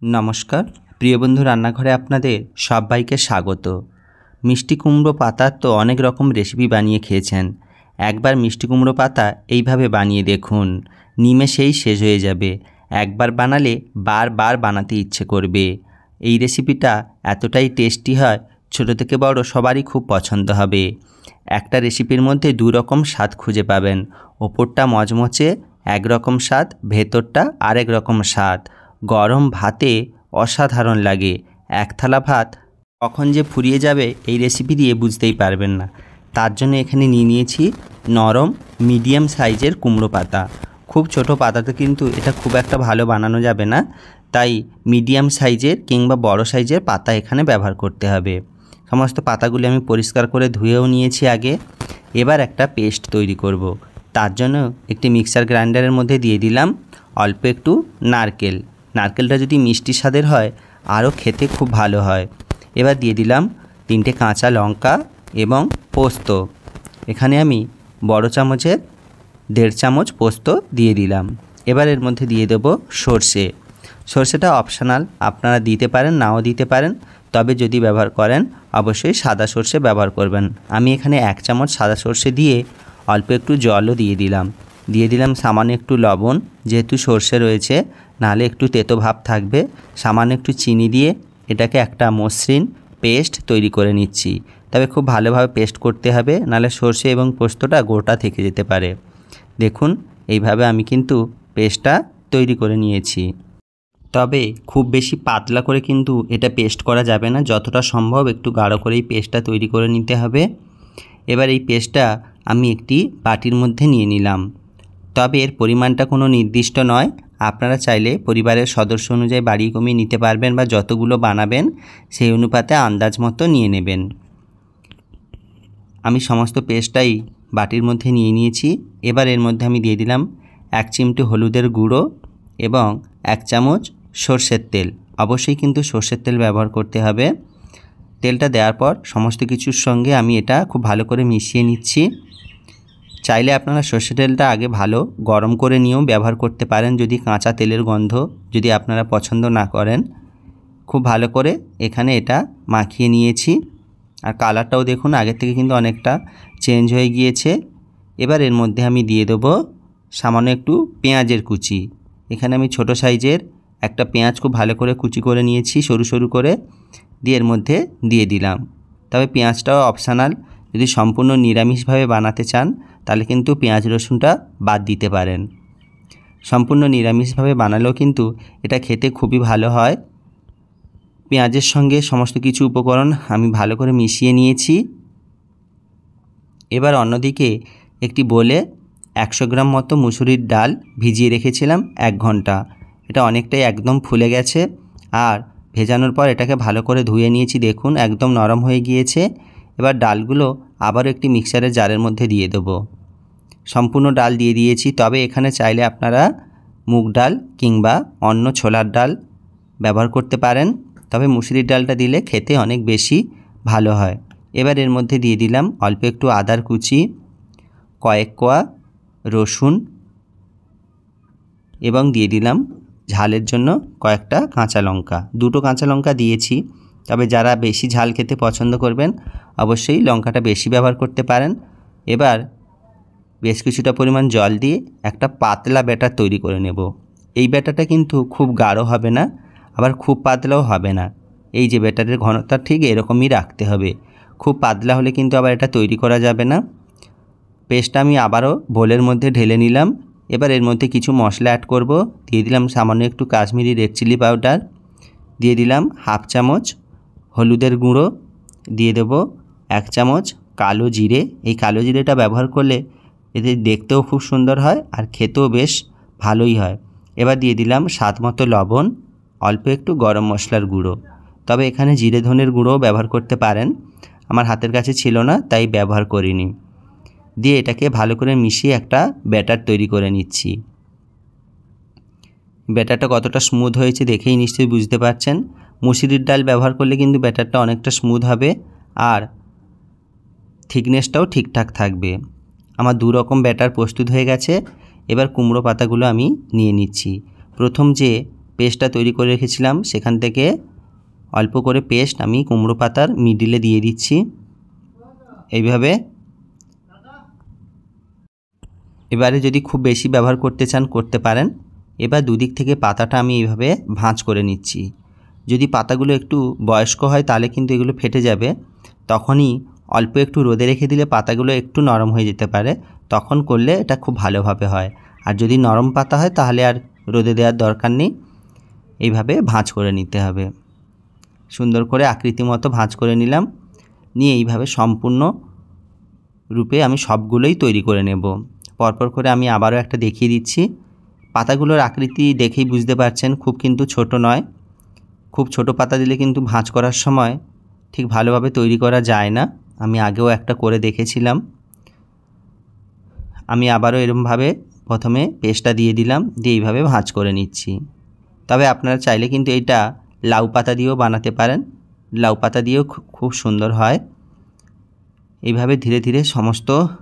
नमस्कार प्रिय बंधु रान्नाघरे आपनादेर सबाइके स्वागत। मिष्टि कुमड़ो पातार तो अनेक रकम रेसिपि बानिये खेयेछेन। एकबार मिष्टि कुमड़ो पाता एइभावे बानिये देखुन, निमेषेई शेष हये जाबे। एकबार बानाले बार बार बानाते इচ্ছে करबे। এই রেসিপিটা এতটাই টেস্টি হয়, ছোটো থেকে বড় সবারই খুব পছন্দ হবে। একটা রেসিপির মধ্যে দুই রকম স্বাদ খুঁজে পাবেন। ওপরটা মচমচে একরকম স্বাদ, ভেতরটা আরেক রকম স্বাদ। গরম ভাতে অসাধারণ লাগে। এক থালা ভাত কখন যে ফুরিয়ে যাবে এই রেসিপি দিয়ে বুঝতেই পারবেন না। তার জন্য এখানে নিয়ে নিয়েছি নরম মিডিয়াম সাইজের কুমড়ো পাতা। খুব ছোটো পাতাতে কিন্তু এটা খুব একটা ভালো বানানো যাবে না, তাই মিডিয়াম সাইজের কিংবা বড় সাইজের পাতা এখানে ব্যবহার করতে হবে। সমস্ত পাতাগুলি আমি পরিষ্কার করে ধুয়েও নিয়েছি আগে। এবার একটা পেস্ট তৈরি করব। তার জন্য একটি মিক্সার গ্রাইন্ডারের মধ্যে দিয়ে দিলাম অল্প একটু নারকেল। নারকেলটা যদি মিষ্টি স্বাদের হয় আরও খেতে খুব ভালো হয়। এবার দিয়ে দিলাম 3টে কাঁচা লঙ্কা এবং পোস্ত। এখানে আমি বড় চামচের 1.5 চামচ পোস্ত দিয়ে দিলাম। এবার এর মধ্যে দিয়ে দেব সরষে। সরষেটা অপশনাল, আপনারা দিতে পারেন নাও দিতে পারেন, তবে যদি ব্যবহার করেন অবশ্যই সাদা সরষে ব্যবহার করবেন। আমি এখানে 1 চামচ সাদা সরষে দিয়ে অল্প একটু জলও দিয়ে দিলাম সামান্য একটু লবণ, যেহেতু সরষে রয়েছে নাহলে একটু তেতো ভাব থাকবে। সামান্য একটু চিনি দিয়ে এটাকে একটা মসৃণ পেস্ট তৈরি করে নিচ্ছি। তবে খুব ভালোভাবে পেস্ট করতে হবে, নাহলে সরষে এবং পোস্তটা গোটা থেকে যেতে পারে। দেখুন এইভাবে আমি কিন্তু পেস্টটা তৈরি করে নিয়েছি। তবে খুব বেশি পাতলা করে কিন্তু এটা পেস্ট করা যাবে না, যতটা সম্ভব একটু গাঢ় করেই পেস্টটা তৈরি করে নিতে হবে। এবার এই পেস্টটা আমি একটি বাটির মধ্যে নিয়ে নিলাম। তবে এর পরিমাণটা কোনো নির্দিষ্ট নয়, আপনারা চাইলে পরিবারের সদস্য অনুযায়ী বাড়িয়ে কমিয়ে নিতে পারবেন বা যতগুলো বানাবেন সেই অনুপাতে আন্দাজ মতো নিয়ে নেবেন। আমি সমস্ত পেস্টটাই বাটির মধ্যে নিয়ে নিয়েছি। এবার এর মধ্যে আমি দিয়ে দিলাম 1 চিমটি হলুদের গুঁড়ো এবং 1 চামচ সরষের তেল। অবশ্যই কিন্তু সরষের তেল ব্যবহার করতে হবে। তেলটা দেওয়ার পর সমস্ত কিছুর সঙ্গে আমি এটা খুব ভালো করে মিশিয়ে নিচ্ছি। চাইলে আপনারা সরষের তেলটা আগে ভালো গরম করে নিয়েও ব্যবহার করতে পারেন, যদি কাঁচা তেলের গন্ধ যদি আপনারা পছন্দ না করেন। খুব ভালো করে এখানে এটা মাখিয়ে নিয়েছি। আর কালারটাও দেখুন আগের থেকে কিন্তু অনেকটা চেঞ্জ হয়ে গিয়েছে। এবার এর মধ্যে আমি দিয়ে দেবো সামান্য একটু পেঁয়াজের কুচি। এখানে আমি ছোট সাইজের একটা পেঁয়াজ খুব ভালো করে কুচি করে নিয়েছি সরু সরু করে, দিয়ে এর মধ্যে দিয়ে দিলাম। তবে পেঁয়াজটাও অপশনাল, যদি সম্পূর্ণ নিরামিষভাবে বানাতে চান তাহলে কিন্তু পেঁয়াজ রসুনটা বাদ দিতে পারেন। সম্পূর্ণ নিরামিষভাবে বানালেও কিন্তু এটা খেতে খুবই ভালো হয়। পেঁয়াজের সঙ্গে সমস্ত কিছু উপকরণ আমি ভালো করে মিশিয়ে নিয়েছি। এবার অন্যদিকে একটি বোলে 100 গ্রাম মতো মুসুরির ডাল ভিজিয়ে রেখেছিলাম 1 ঘন্টা। এটা অনেকটাই একদম ফুলে গেছে। আর ভেজানোর পর এটাকে ভালো করে ধুয়ে নিয়েছি, দেখুন একদম নরম হয়ে গিয়েছে। এবার ডালগুলো আবারও একটি মিক্সারের জারের মধ্যে দিয়ে দেবো। সম্পূর্ণ ডাল দিয়ে দিয়েছি। তবে এখানে চাইলে আপনারা মুগ ডাল কিংবা অন্য ছোলার ডাল ব্যবহার করতে পারেন, তবে মুসুরির ডালটা দিলে খেতে অনেক বেশি ভালো হয়। এবার এর মধ্যে দিয়ে দিলাম অল্প একটু আদার কুচি, কয়েক কোয়া রসুন এবং দিয়ে দিলাম ঝালের জন্য কয়েকটা কাঁচা লঙ্কা। 2টো কাঁচা লঙ্কা দিয়েছি, তবে যারা বেশি ঝাল খেতে পছন্দ করবেন অবশ্যই লঙ্কাটা বেশি ব্যবহার করতে পারেন। এবার বেশ কিছুটা পরিমাণ জল দিয়ে একটা পাতলা ব্যাটার তৈরি করে নেব। এই ব্যাটারটা কিন্তু খুব গাঢ় হবে না, আবার খুব পাতলাও হবে না। এই যে ব্যাটারের ঘনত্ব ঠিক এরকমই রাখতে হবে। খুব পাতলা হলে কিন্তু আবার এটা তৈরি করা যাবে না। পেস্টটা আমি আবারও বোলের মধ্যে ঢেলে নিলাম। এবার এর মধ্যে কিছু মশলা অ্যাড করব। দিয়ে দিলাম সামান্য একটু কাশ্মীরি রেড চিলি পাউডার, দিয়ে দিলাম 1/2 চামচ হলুদের গুঁড়ো, দিয়ে দেব 1 চামচ কালো জিরে। এই কালো জিরেটা ব্যবহার করলে এতে দেখতেও খুব সুন্দর হয় আর খেতেও বেশ ভালোই হয়। এবার দিয়ে দিলাম স্বাদ মতো লবণ, অল্প একটু গরম মশলার গুঁড়ো। তবে এখানে জিরে ধনের গুঁড়োও ব্যবহার করতে পারেন, আমার হাতের কাছে ছিল না তাই ব্যবহার করিনি। দিয়ে এটাকে ভালো করে মিশিয়ে একটা ব্যাটার তৈরি করে নিচ্ছি। ব্যাটারটা কতটা স্মুথ হয়েছে দেখেই নিশ্চয়ই বুঝতে পারছেন। মুসুরির ডাল ব্যবহার করলে কিন্তু ব্যাটারটা অনেকটা স্মুথ হবে আর থিকনেসটাও ঠিকঠাক থাকবে। আমার 2 রকম ব্যাটার প্রস্তুত হয়ে গেছে। এবার কুমড়ো পাতাগুলো আমি নিয়ে নিচ্ছি। প্রথম যে পেস্টটা তৈরি করে রেখেছিলাম সেখান থেকে অল্প করে পেস্ট আমি কুমড়ো পাতার মিডিলে দিয়ে দিচ্ছি। এইভাবে এবারে যদি খুব বেশি ব্যবহার করতে চান করতে পারেন। এবার দুদিক থেকে পাতাটা আমি এইভাবে ভাঁজ করে নিচ্ছি। যদি পাতাগুলো একটু বয়স্ক হয় তাহলে কিন্তু এগুলো ফেটে যাবে, তখনই অল্প একটু রোদে রেখে দিলে পাতাগুলো একটু নরম হয়ে যেতে পারে, তখন করলে এটা খুব ভালোভাবে হয়। আর যদি নরম পাতা হয় তাহলে আর রোদে দেওয়ার দরকার নেই, এইভাবে ভাঁজ করে নিতে হবে। সুন্দর করে আকৃতি মতো ভাঁজ করে নিলাম, নিয়ে এইভাবে সম্পূর্ণ রূপে আমি সবগুলোই তৈরি করে নেব। পরপর করে আমি আবারও একটা দেখিয়ে দিচ্ছি। পাতাগুলোর আকৃতি দেখেই বুঝতে পারছেন খুব কিন্তু ছোট নয়। খুব ছোট পাতা দিলে কিন্তু ভাঁজ করার সময় ঠিক ভালোভাবে তৈরি করা যায় না, আমি আগেও একটা করে দেখেছিলাম। আমি আবারও এরকমভাবে প্রথমে পেস্টটা দিয়ে দিলাম, দিয়ে এইভাবে ভাঁজ করে নিচ্ছি। তবে আপনারা চাইলে কিন্তু এটা লাউ পাতা দিয়েও বানাতে পারেন, লাউ পাতা দিয়েও খুব সুন্দর হয়। এইভাবে ধীরে ধীরে সমস্তগুলো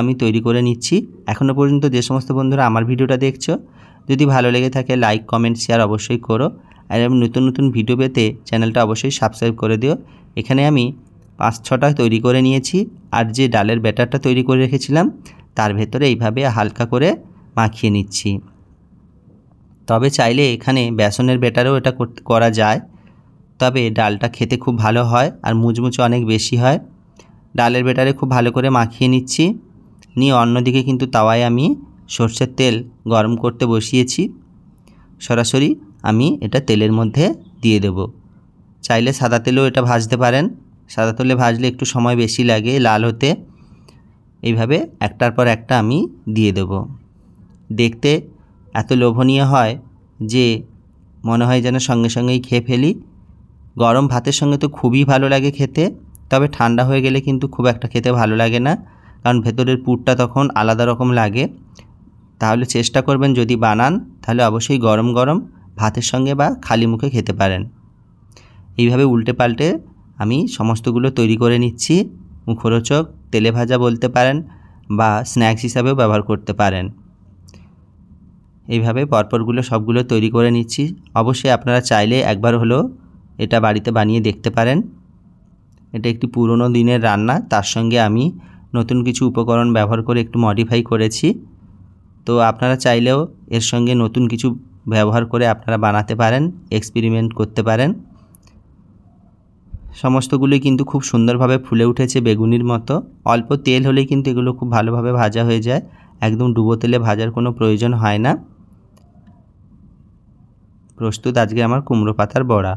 আমি তৈরি করে নিচ্ছি। এখনও পর্যন্ত যে সমস্ত বন্ধুরা আমার ভিডিওটা দেখছো, যদি ভালো লেগে থাকে লাইক কমেন্ট শেয়ার অবশ্যই করো। আর নতুন নতুন ভিডিও পেতে চ্যানেলটা অবশ্যই সাবস্ক্রাইব করে দিও। এখানে আমি 5-6টা তৈরি করে নিয়েছি, আর যে ডালের ব্যাটারটা তৈরি করে রেখেছিলাম তার ভেতরে এইভাবে হালকা করে মাখিয়ে নিচ্ছি। তবে চাইলে এখানে বেসনের ব্যাটারেও এটা করা যায়, তবে ডালটা খেতে খুব ভালো হয় আর মুচমুচে অনেক বেশি হয়। ডালের ব্যাটারে খুব ভালো করে মাখিয়ে নিচ্ছি, নিয়ে অন্যদিকে কিন্তু তাওয়ায় আমি সরষের তেল গরম করতে বসিয়েছি। সরাসরি আমি এটা তেলের মধ্যে দিয়ে দেব। চাইলে সাদা তেলেও এটা ভাজতে পারেন, সাদা তেলে ভাজলে একটু সময় বেশি লাগে লাল হতে। এইভাবে একটার পর একটা আমি দিয়ে দেব। দেখতে এত লোভনীয় হয় যে মনে হয় যেন সঙ্গে সঙ্গেই খেয়ে ফেলি। গরম ভাতের সঙ্গে তো খুবই ভালো লাগে খেতে, তবে ঠান্ডা হয়ে গেলে কিন্তু খুব একটা খেতে ভালো লাগে না, কারণ ভেতরের পুরটা তখন আলাদা রকম লাগে। তাহলে চেষ্টা করবেন যদি বানান তাহলে অবশ্যই গরম গরম ভাতের সঙ্গে বা খালি মুখে খেতে পারেন। এইভাবে উল্টে পাল্টে আমি সমস্তগুলো তৈরি করে নিচ্ছি। মুখরোচক তেলে ভাজা বলতে পারেন বা স্ন্যাক্স হিসাবেও ব্যবহার করতে পারেন। এইভাবে পরপরগুলো সবগুলো তৈরি করে নিচ্ছি। অবশ্যই আপনারা চাইলে একবার হলো এটা বাড়িতে বানিয়ে দেখতে পারেন। এটা একটি পুরনো দিনের রান্না, তার সঙ্গে আমি নতুন কিছু উপকরণ ব্যবহার করে একটু মডিফাই করেছি। তো আপনারা চাইলেও এর সঙ্গে নতুন কিছু ব্যবহার করে আপনারা বানাতে পারেন, এক্সপেরিমেন্ট করতে পারেন। সমস্তগুলোই কিন্তু খুব সুন্দরভাবে ফুলে উঠেছে বেগুনির মতো। অল্প তেল হলেই কিন্তু এগুলো খুব ভালোভাবে ভাজা হয়ে যায়, একদম ডুবো তেলে ভাজার কোনো প্রয়োজন হয় না। প্রস্তুত আজকে আমার কুমড়ো পাতার বড়া।